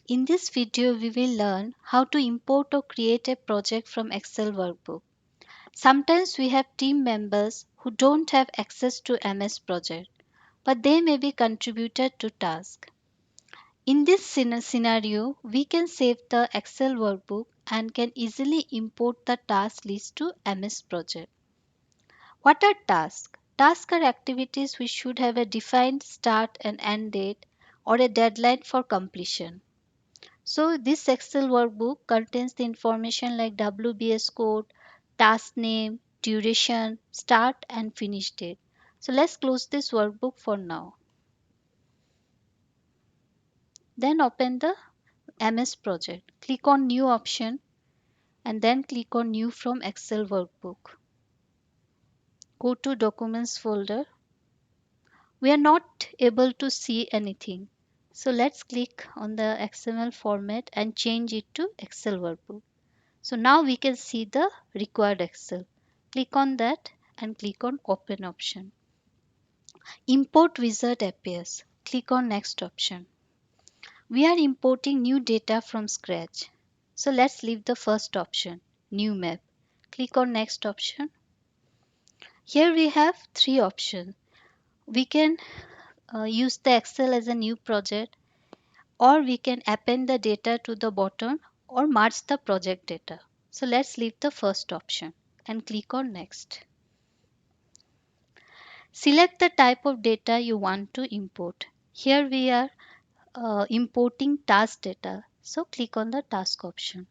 In this video, we will learn how to import or create a project from Excel Workbook. Sometimes we have team members who don't have access to MS Project, but they may be contributed to task. In this scenario, we can save the Excel Workbook and can easily import the task list to MS Project. What are tasks? Tasks are activities which should have a defined start and end date or a deadline for completion. So this Excel workbook contains the information like WBS code, task name, duration, start and finish date. So let's close this workbook for now. Then open the MS project. Click on new option and then click on new from Excel workbook. Go to documents folder. We are not able to see anything. So let's click on the XML format and change it to Excel workbook. So now we can see the required Excel. Click on that and click on open option. Import wizard appears. Click on next option. We are importing new data from scratch. So let's leave the first option, new map. Click on next option. Here we have three options. We can use the Excel as a new project, or we can append the data to the bottom or merge the project data. So let's leave the first option and click on next. Select the type of data you want to import. Here we are importing task data. So click on the task option.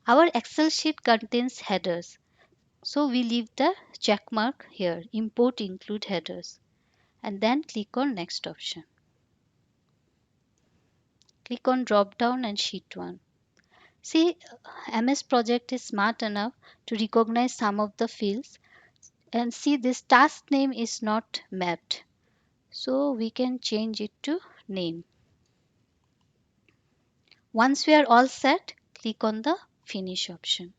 Our Excel sheet contains headers. So we leave the check mark here, import include headers, and then click on next option. Click on drop down and sheet 1. See, MS Project is smart enough to recognize some of the fields, and see this task name is not mapped. So we can change it to name. Once we are all set, click on the finish option.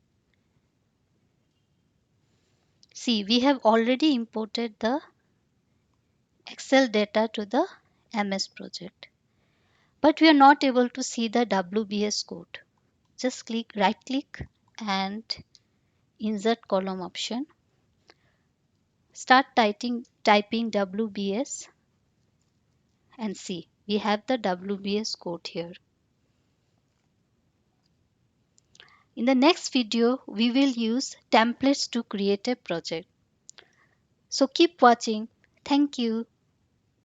See, we have already imported the Excel data to the MS project, but we are not able to see the WBS code. Just right click and insert column option. Start typing WBS and see, we have the WBS code here. In the next video, we will use templates to create a project. So keep watching. Thank you.